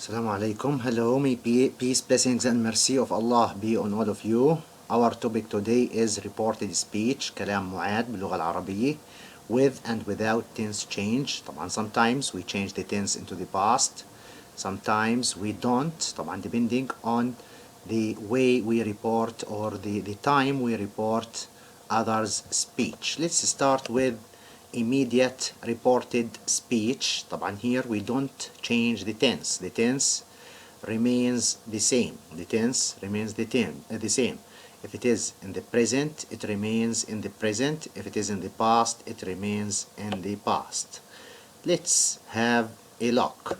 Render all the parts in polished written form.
Assalamu alaikum. Hello, may peace, blessings, and mercy of Allah be on all of you. Our topic today is reported speech, كلام معاد باللغة العربية, with and without tense change. طبعا sometimes we change the tense into the past, sometimes we don't. طبعا depending on the way we report or the time we report others' speech. Let's start with immediate reported speech. طبعا here we don't change the tense remains the same. The tense remains the same. If it is in the present, it remains in the present. If it is in the past, it remains in the past. Let's have a look.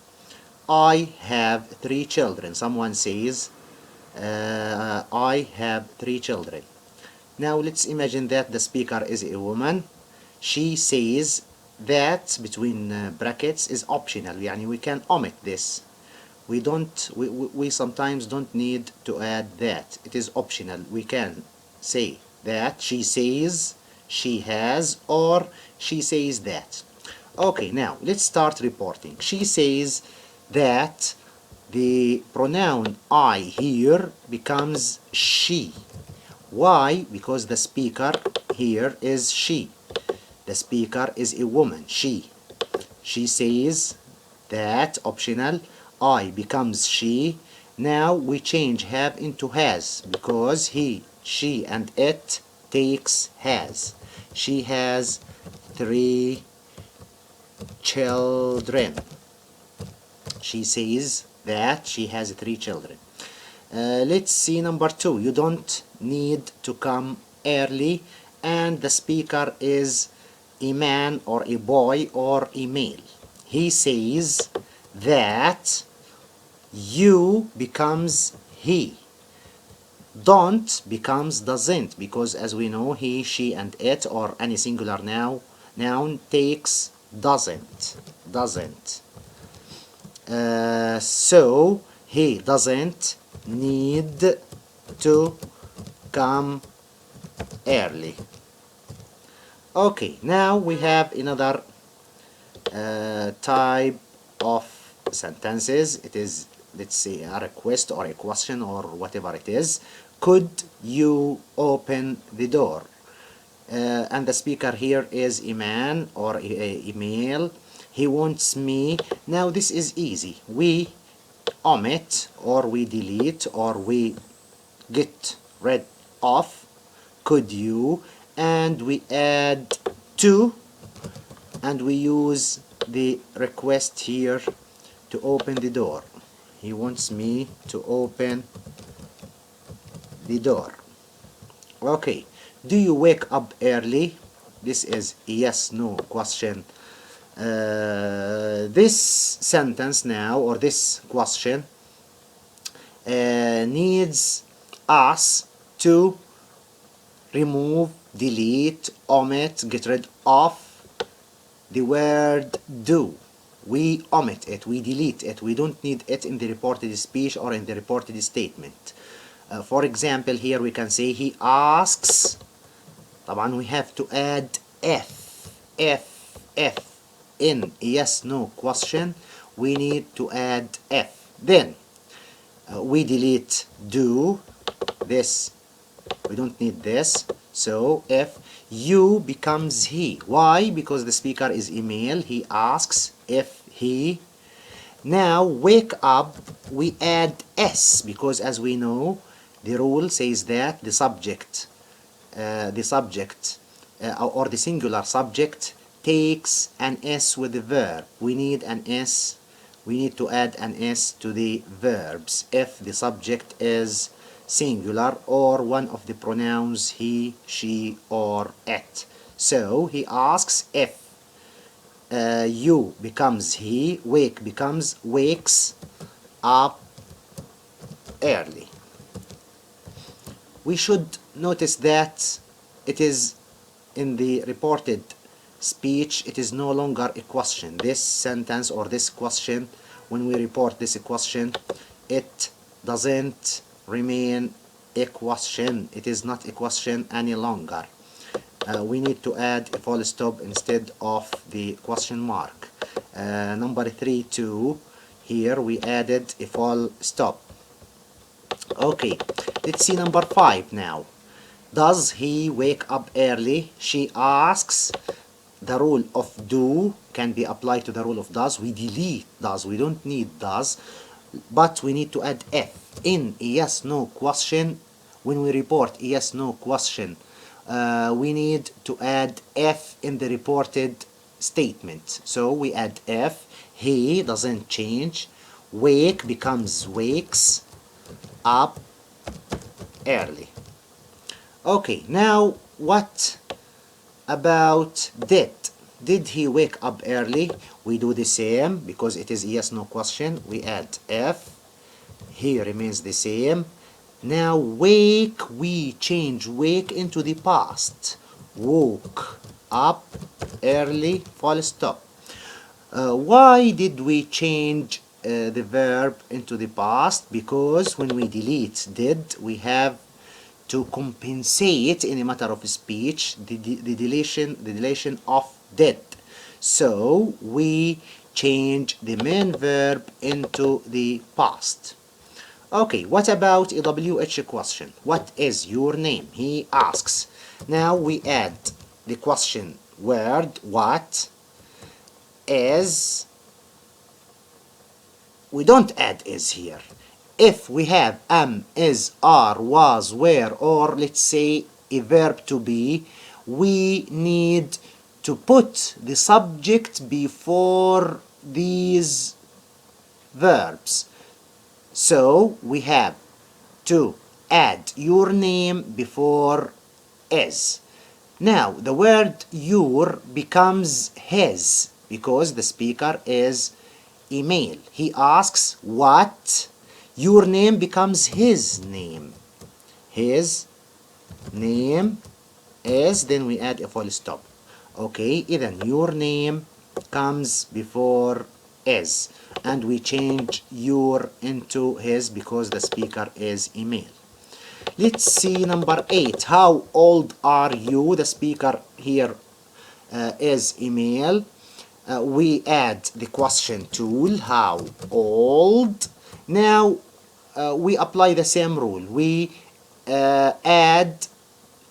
I have 3 children. Someone says I have 3 children. Now let's imagine that the speaker is a woman. She says that between brackets is optional. يعني we can omit this. We sometimes don't need to add that. It is optional. We can say that she says, she has, or she says that. Okay, now let's start reporting. She says that the pronoun I here becomes she. Why? Because the speaker here is she. The speaker is a woman, she. She says that, optional. I becomes she. Now we change have into has because he, she, and it takes has. She has 3 children. She says that she has 3 children. Let's see number 2. You don't need to come early, and the speaker is a man or a boy or a male. He says that you becomes he. Don't becomes doesn't, because as we know, he, she, and it, or any singular noun takes doesn't. So he doesn't need to come early. Okay, now we have another type of sentences. It is, let's say, a request or a question or whatever it is. Could you open the door? And the speaker here is a man or a male. He wants me. Now this is easy. We omit or we delete or we get rid of could you, and we add to, and we use the request here to open the door. He wants me to open the door. Okay, do you wake up early? This is a yes no question. This sentence now, or this question, needs us to remove, delete, omit, get rid of the word do. We omit it, we delete it, we don't need it in the reported speech or in the reported statement. For example, here we can say he asks. طبعا we have to add if in a yes no question we need to add if. Then we delete do, this we don't need this. So if you becomes he. Why? Because the speaker is a male. He asks if he. Now wake up, we add s, because as we know, the rule says that the subject or the singular subject takes an s with the verb. We need an s. We need to add an s to the verbs if the subject is singular or one of the pronouns he, she, or it. So he asks if you becomes he, wake becomes wakes up early. We should notice that it is in the reported speech, it is no longer a question. This sentence or this question, when we report this question, it doesn't remain a question. It is not a question any longer. We need to add a full stop instead of the question mark. Number 3 too, Here we added a full stop. Okay, let's see number 5 now. Does he wake up early? She asks. The rule of do can be applied to the rule of does. We delete does. We don't need does, but we need to add if in a yes no question. When we report a yes no question, we need to add if in the reported statement. So we add if. He doesn't change. Wake becomes wakes up early. Okay, now what about did? Did he wake up early? We do the same because it is a yes no question. We add if. He remains the same. Now wake, we change wake into the past. Woke up early, full stop. Why did we change the verb into the past? Because when we delete did, we have to compensate in a matter of speech the deletion of did. So we change the main verb into the past. Okay, what about a WH question? What is your name? He asks. Now we add the question word what is. We don't add is here. If we have am, is, are, was, were, or let's say a verb to be, we need to put the subject before these verbs. So we have to add your name before is. Now the word your becomes his because the speaker is a male. He asks what. Your name becomes his name. His name is, then we add a full stop. Okay, then your name comes before is, and we change your into his because the speaker is a male. Let's see number 8. How old are you? The speaker here is a male. We add the question tool, how old. Now we apply the same rule. We add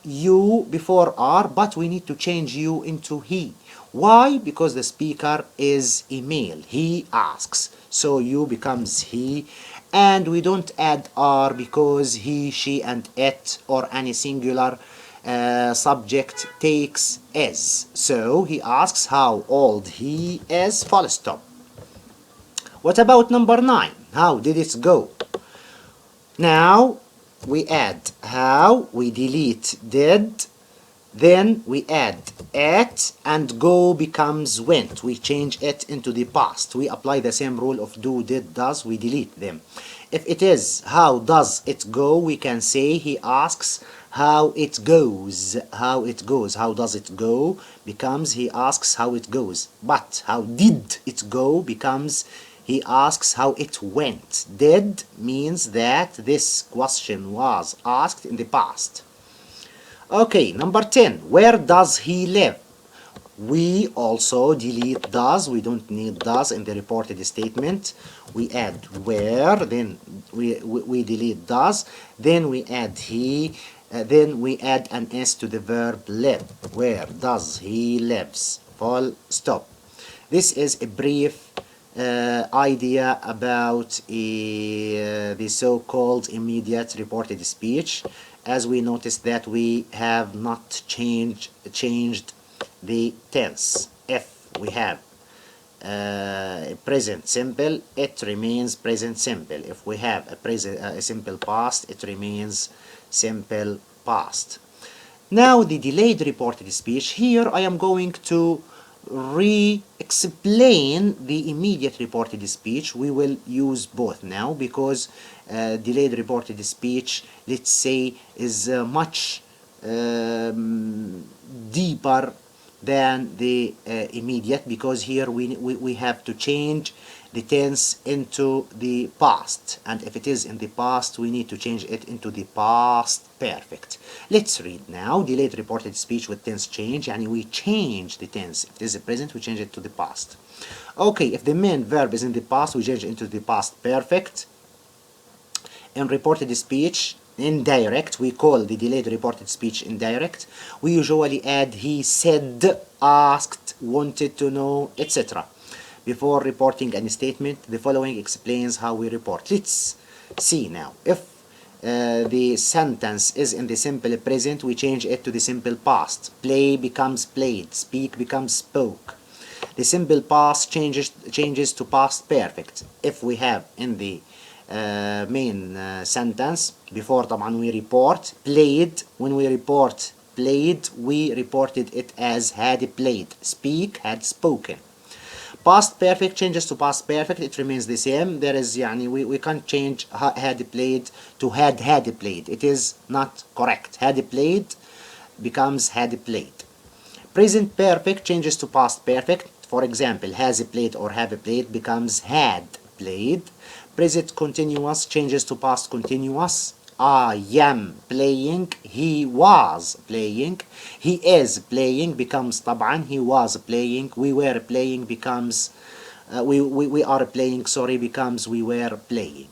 you before are, but we need to change you into he. Why? Because the speaker is a male. He asks. So you becomes he. And we don't add are because he, she, and it or any singular subject takes is. So he asks how old he is, full stop. What about number 9? How did it go? Now we add how, we delete did, then we add it, and go becomes went. We change it into the past. We apply the same rule of do, did, does. We delete them. If it is how does it go, we can say he asks how it goes. How it goes. How does it go becomes he asks how it goes. But how did it go becomes he asks how it went. Did means that this question was asked in the past. Okay, number 10. Where does he live? We also delete does. We don't need does in the reported statement. We add where, then we delete does, then we add he, then we add an s to the verb live. Where does he lives? Full stop. This is a brief idea about the so-called immediate reported speech. As we noticed that we have not changed the tense. If we have present simple, it remains present simple. If we have a simple past, it remains simple past. Now the delayed reported speech. Here I am going to re-explain the immediate reported speech. We will use both now because delayed reported speech, let's say, is much deeper than the immediate, because here we have to change the tense into the past, and if it is in the past we need to change it into the past perfect. Let's read now. Delayed reported speech with tense change, يعني we change the tense. If it is the present we change it to the past. Okay, if the main verb is in the past we change it into the past perfect. In reported speech, indirect, we call the delayed reported speech indirect. We usually add he said, asked, wanted to know, etc. Before reporting any statement. The following explains how we report. Let's see now. If the sentence is in the simple present, we change it to the simple past. Play becomes played, speak becomes spoke. The simple past changes to past perfect. If we have in the main sentence before طبعا we report played, when we report played we reported it as had played, speak had spoken. Past perfect changes to past perfect, it remains the same. There is يعني we can't change had played to had played, it is not correct. Had played becomes had played. Present perfect changes to past perfect. For example, has played or have played becomes had played. Present continuous changes to past continuous. I am playing, he was playing, he is playing becomes طبعا he was playing, we were playing becomes we are playing, sorry, becomes we were playing.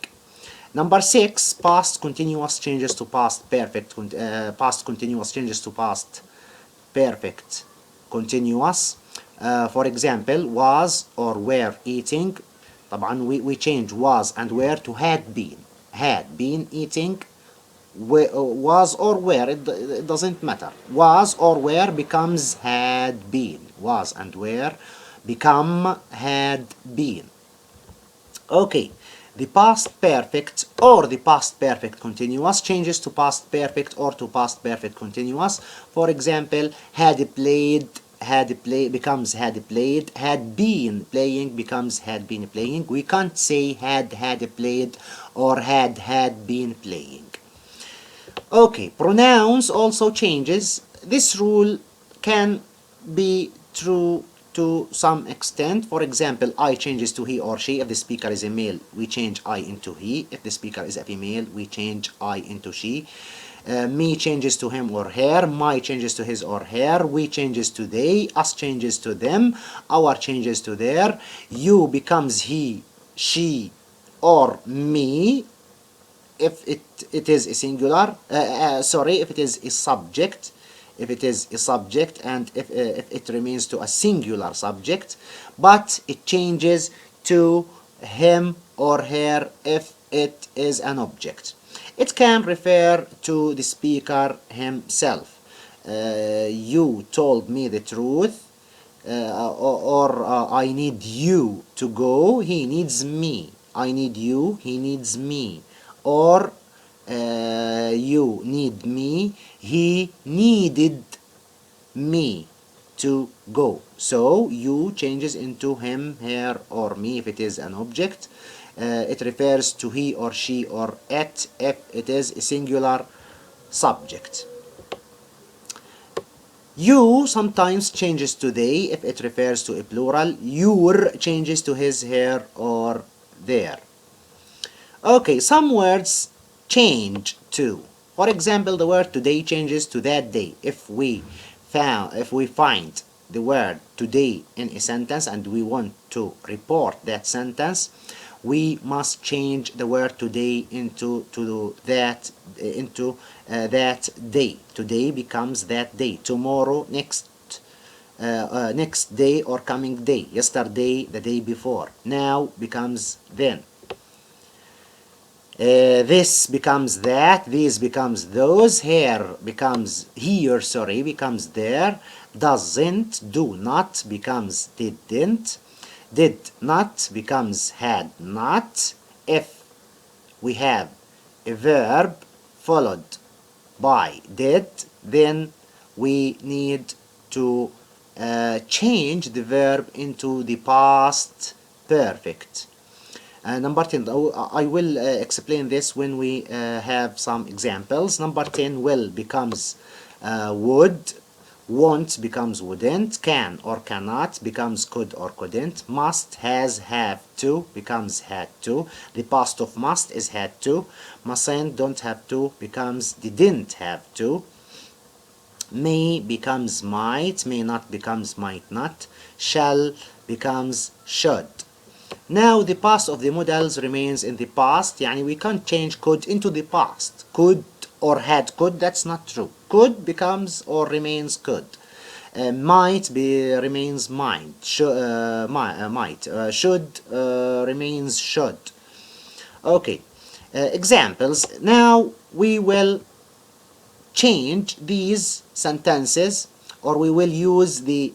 Number 6, past continuous changes to past perfect. Past continuous changes to past perfect continuous. For example, was or were eating. طبعا we change was and were to had been. Had been eating. Was or were, it doesn't matter. Was or were becomes had been. Was and were become had been. Okay, the past perfect or the past perfect continuous changes to past perfect or to past perfect continuous. For example, had played becomes had played, had been playing becomes had been playing. We can't say had played or had been playing. Okay, pronouns also changes. This rule can be true to some extent. For example, I changes to he or she. If the speaker is a male, we change I into he. If the speaker is a female, we change I into she. Me changes to him or her. My changes to his or her. We changes to they. Us changes to them. Our changes to their. You becomes he, she, or me. If it is a singular, if it is a subject, and if it remains to a singular subject, but it changes to him or her if it is an object. It can refer to the speaker himself. You told me the truth, or I need you to go, he needs me. I need you, he needs me. Or you need me, he needed me to go. So you changes into him, her, or me if it is an object. It refers to he or she or it if it is a singular subject. You sometimes changes to they if it refers to a plural. Your changes to his, her, or their. Okay, some words change too. For example, the word today changes to that day. If we find the word today in a sentence and we want to report that sentence, we must change the word today into that day. Today becomes that day. Tomorrow, next day or coming day. Yesterday, the day before. Now becomes then. This becomes that, these becomes those, here becomes here, becomes there, doesn't, do not becomes didn't, did not becomes had not. If we have a verb followed by did, then we need to change the verb into the past perfect. Number 10, I will explain this when we have some examples. Number 10, will becomes would, Won't becomes wouldn't. Can or cannot becomes could or couldn't. Must, has, have to becomes had to. The past of must is had to. Mustn't, don't have to becomes didn't have to. May becomes might. May not becomes might not. Shall becomes should. Now the past of the modals remains in the past. يعني we can't change could into the past. Could or had could, that's not true. Could becomes or remains could. Might remains might. Might. Should remains should. Okay. Examples. Now we will change these sentences, or we will use the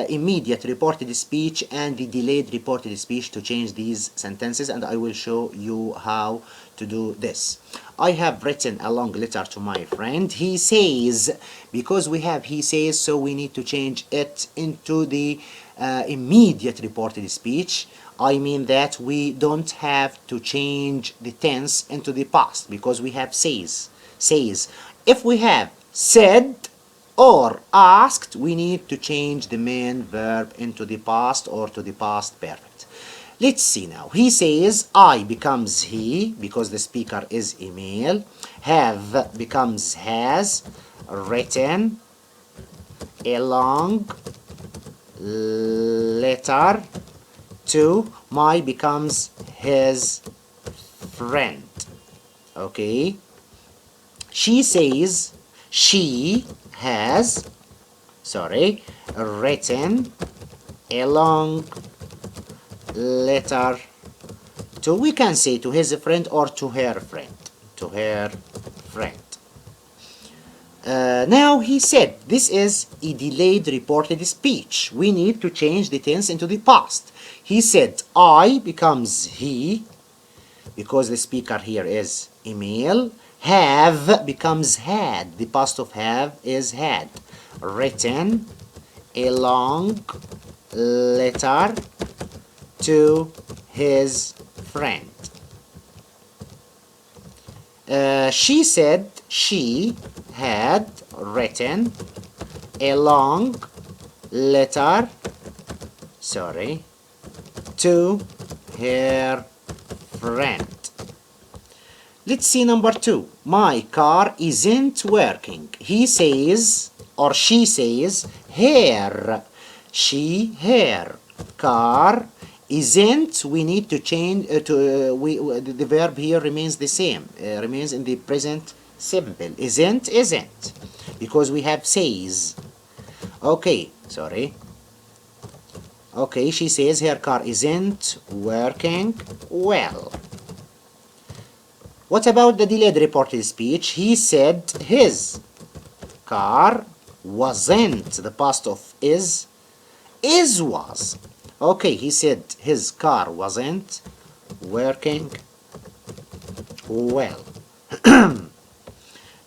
immediate reported speech and the delayed reported speech to change these sentences, and I will show you how to do this. I have written a long letter to my friend. He says, because we have he says, so we need to change it into the immediate reported speech. I mean that we don't have to change the tense into the past because we have says. If we have said or asked, we need to change the main verb into the past or to the past perfect. Let's see now. He says, I becomes he because the speaker is a male. Have becomes has. Written a long letter to. My becomes his friend. Okay. She says she has, written a long letter to, we can say to his friend or to her friend. Now he said, this is a delayed reported speech. We need to change the tense into the past. He said, I becomes he, because the speaker here is a male. Have becomes had. The past of have is had. Written a long letter to his friend. She said she had written a long letter, to her friend. Let's see number 2. My car isn't working. He says or she says her. Her car isn't. We need to change the verb here remains the same. Remains in the present simple. Isn't. Because we have says. Okay, Okay, she says her car isn't working well. What about the delayed reported speech? He said his car wasn't. The past of is was. Okay, he said his car wasn't working well.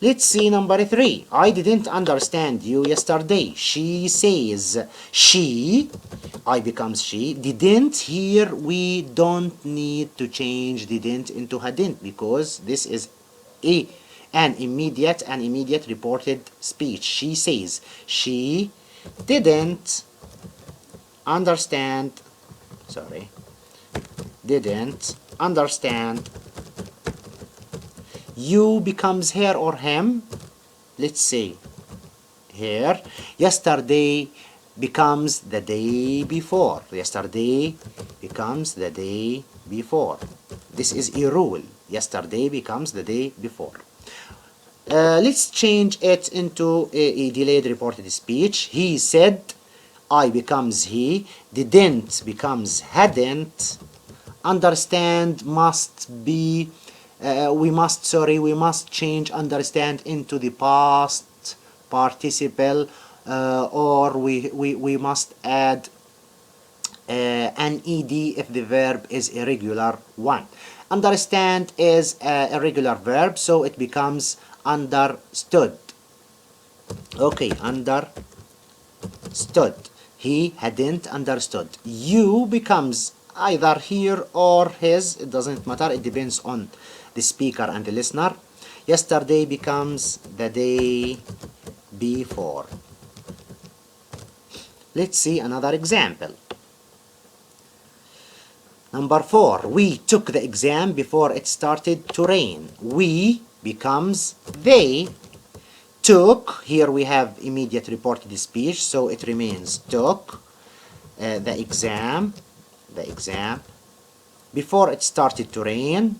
Let's see number 3. I didn't understand you yesterday. She says she. I becomes she. Didn't. Here we don't need to change didn't into hadn't because this is an immediate reported speech. She says she didn't understand. Didn't understand. You becomes her or him. Let's say her. Yesterday becomes the day before. Yesterday becomes the day before. This is a rule. Yesterday becomes the day before. Let's change it into a delayed reported speech. He said I becomes he. Didn't becomes hadn't. Understand must be we must change understand into the past participle, or we must add an ed if the verb is a regular one. Understand is a irregular verb, so it becomes understood. Okay, understood. He hadn't understood. You becomes either here or his. It doesn't matter. It depends on the speaker and the listener. Yesterday becomes the day before. Let's see another example. Number 4, we took the exam before it started to rain. We becomes they. Took, here we have immediate reported speech, so it remains took the exam before it started to rain.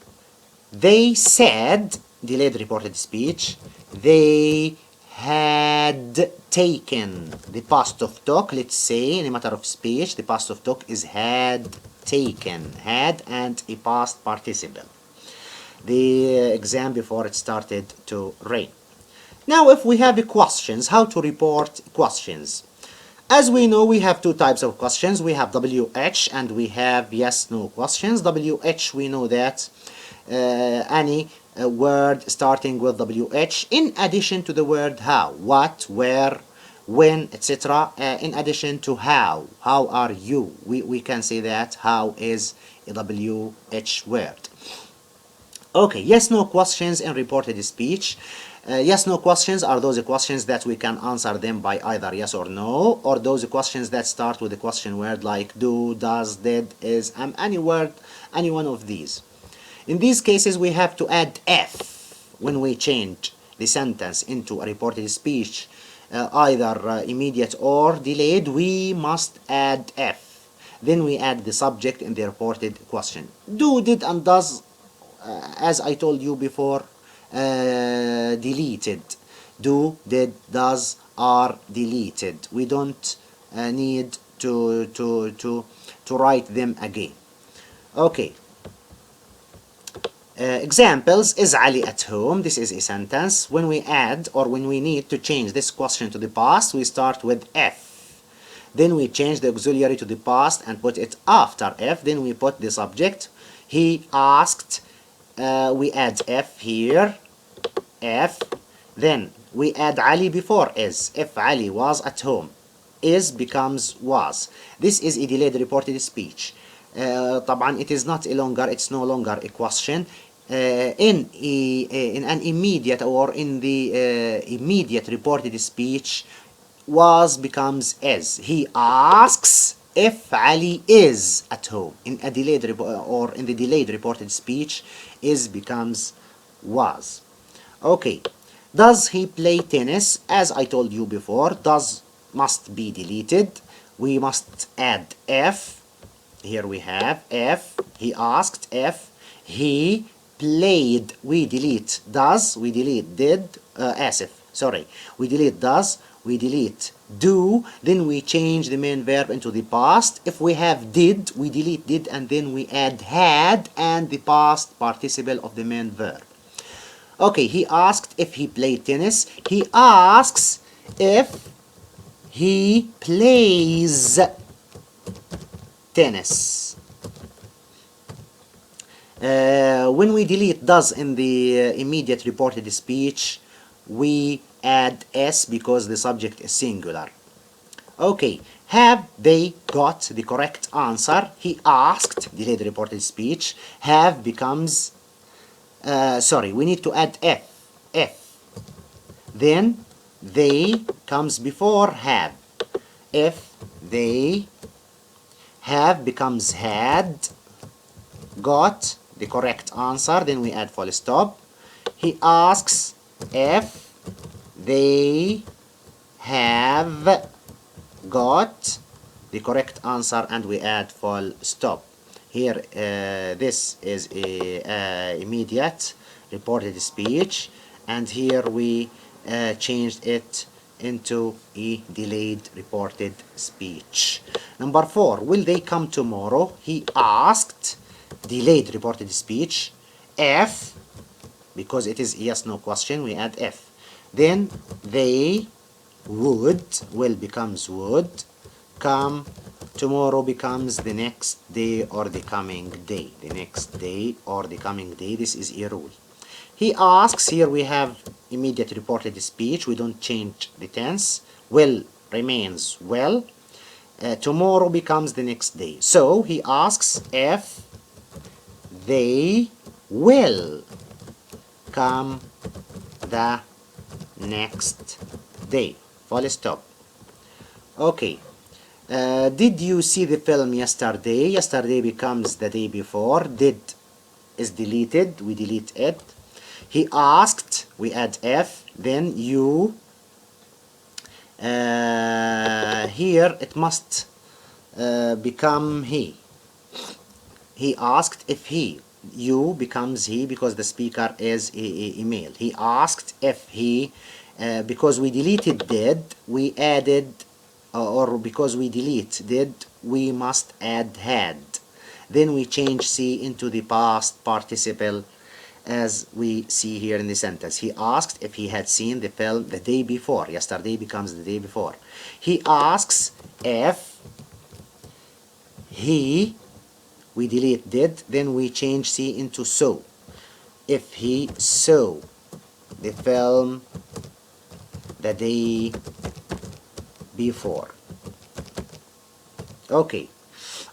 They said, delayed reported speech, they had taken. The past of took, let's say in a matter of speech, the past of took is had taken. Had and a past participle. The exam before it started to rain. Now if we have questions, how to report questions? As we know, we have two types of questions. We have WH and we have yes/no questions. WH, we know that any word starting with WH in addition to the word how, what, where, when, etc. In addition to how are you? We can say that how is a WH word. Okay, yes/no questions in reported speech. Yes/no questions are those questions that we can answer them by either yes or no, or those questions that start with a question word like do, does, did, is, any word, any one of these. In these cases, we have to add F when we change the sentence into a reported speech, either immediate or delayed. We must add F. Then we add the subject in the reported question. Do, did, and does, as I told you before, deleted. Do, did, does are deleted. We don't need to write them again. Okay. Examples: is Ali at home? This is a sentence. When we add or when we need to change this question to the past, we start with F. Then we change the auxiliary to the past and put it after F. Then we put the subject. He asked. We add F here. F. Then we add Ali before is. If Ali was at home, is becomes was. This is a delayed reported speech. طبعا it is not a longer, it's no longer a question. In an immediate or in the immediate reported speech, was becomes is. He asks if Ali is at home. In a delayed or in the delayed reported speech, is becomes was. Okay. Does he play tennis? As I told you before, does must be deleted. We must add F. Here we have F. He asked if he played. We delete does. We delete did. Sorry. We delete does. We delete do. Then we change the main verb into the past. If we have did, we delete did and then we add had and the past participle of the main verb. Okay, he asked if he played tennis. He asks if he plays tennis. When we delete does in the immediate reported speech, we add S because the subject is singular. Okay, have they got the correct answer? He asked, delayed reported speech. Have becomes sorry, we need to add F. Then they comes before have. If they have becomes had. Got the correct answer, then we add full stop. He asks if they have got the correct answer and we add full stop. Here this is a immediate reported speech and here we changed it into a delayed reported speech. Number 4, will they come tomorrow? He asked, delayed reported speech. If, because it is yes no question, we add if. Then they would, will becomes would, come tomorrow becomes the next day or the coming day. The next day or the coming day. This is a rule. He asks, here we have immediate reported speech. We don't change the tense. Will remains will. Tomorrow becomes the next day. So he asks if they will come the next day. Full stop. Okay. Did you see the film yesterday? Yesterday becomes the day before. Did is deleted, we delete it. He asked, we add F. Then you, here it must become he. He asked if he. You becomes he because the speaker is a male. He asked if he, because we deleted did, we added, or because we delete did, we must add had. Then we change C into the past participle as we see here in the sentence. He asked if he had seen the film the day before. Yesterday becomes the day before. He asks if he, we delete did, then we change C into saw. If he saw the film the day before. Okay.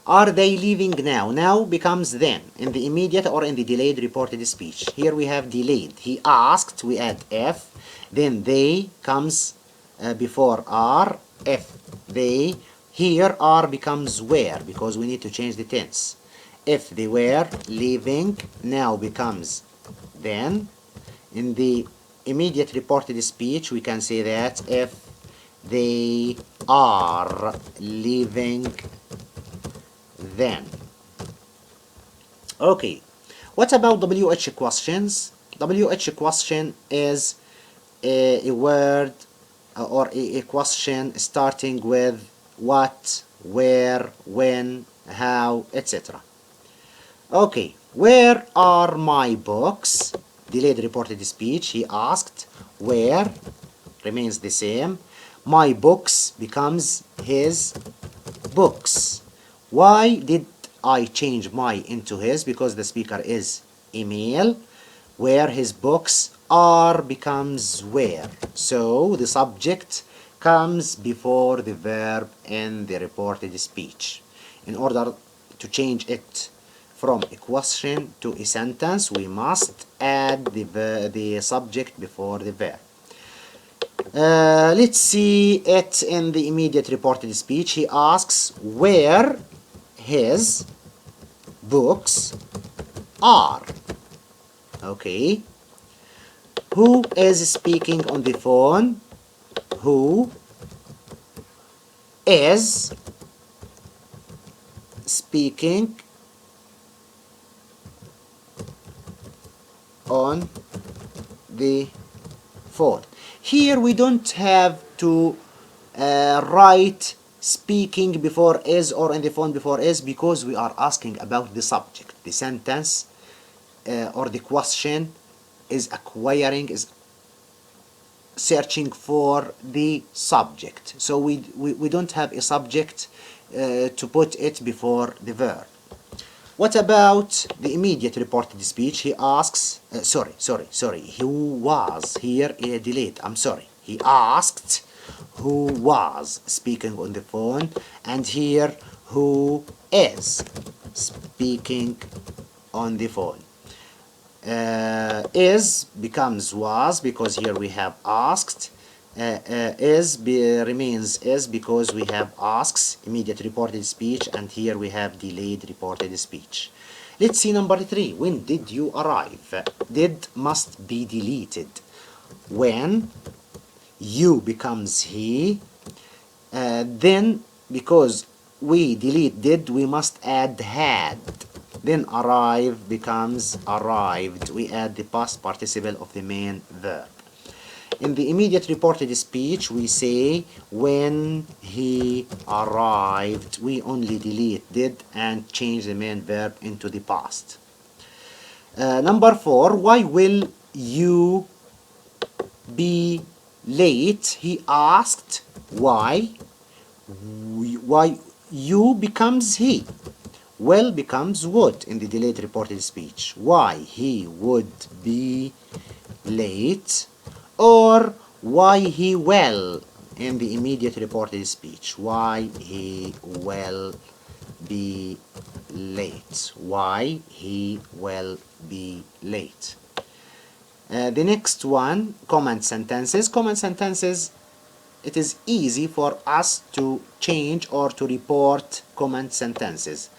Are they leaving now? Now becomes then, in the immediate or in the delayed reported speech. Here we have delayed. He asked, we add F, then they comes before are. If they, here are becomes were because we need to change the tense. If they were leaving, now becomes then. In the immediate reported speech, we can say that if they are leaving then. Okay, what about WH questions? WH question is a word or a question starting with what, where, when, how, etc. Okay, where are my books? Delayed reported speech. He asked where, remains the same. My books becomes his books. Why did I change my into his? Because the speaker is a male. Where his books are becomes where. So the subject comes before the verb in the reported speech. In order to change it from a question to a sentence, we must add the subject before the verb. Let's see it in the immediate reported speech. He asks where his books are. Okay. Who is speaking on the phone? Who is speaking on the phone? Here we don't have to write speaking before is or in the phone before is because we are asking about the subject. The sentence or the question is acquiring, is searching for the subject. So we don't have a subject to put it before the verb. What about the immediate reported speech? He asks, who was, here a delayed, I'm sorry. He asked who was speaking on the phone, and here who is speaking on the phone. Is becomes was because here we have asked. Remains is because we have asks, immediate reported speech, and here we have delayed reported speech. Let's see number 3. When did you arrive? Did must be deleted. When you becomes he. Then because we delete did, we must add had. Then arrive becomes arrived. We add the past participle of the main verb. In the immediate reported speech, we say when he arrived. We only delete did and change the main verb into the past. Number 4, why will you be late? He asked why. Why you becomes he. Will becomes would in the delayed reported speech. Why he would be late. Or why he will in the immediate reported speech. Why he will be late. Why he will be late. The next one, comment sentences. Comment sentences it is easy for us to change or to report command sentences.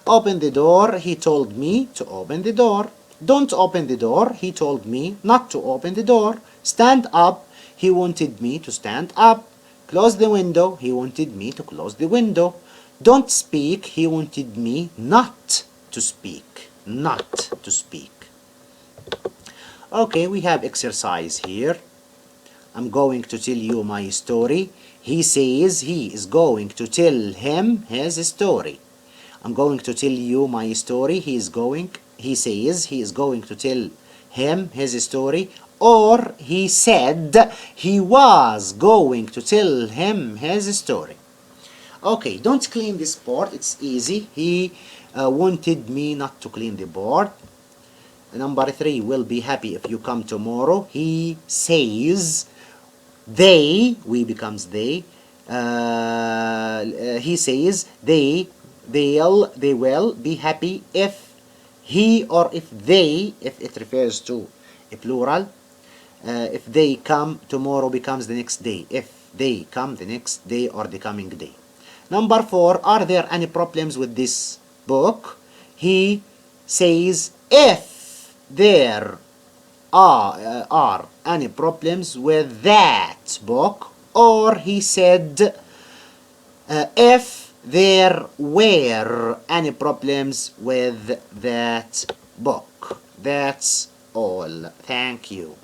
Open the door, he told me to open the door. Don't open the door, he told me not to open the door. Stand up, he wanted me to stand up. Close the window, he wanted me to close the window. Don't speak, he wanted me not to speak. Not to speak. Okay, we have exercise here. I'm going to tell you my story. He says he is going to tell him his story. I'm going to tell you my story. He says he is going to tell him his story. Or he said he was going to tell him his story. Okay, don't clean this board. It's easy. He wanted me not to clean the board. Number 3, will be happy if you come tomorrow. He says they, we becomes they. He says they will be happy if he or if they, if it refers to a plural. If they come tomorrow becomes the next day. If they come the next day or the coming day. Number 4, are there any problems with this book? He says if there are any problems with that book, or he said if there were any problems with that book. That's all. Thank you.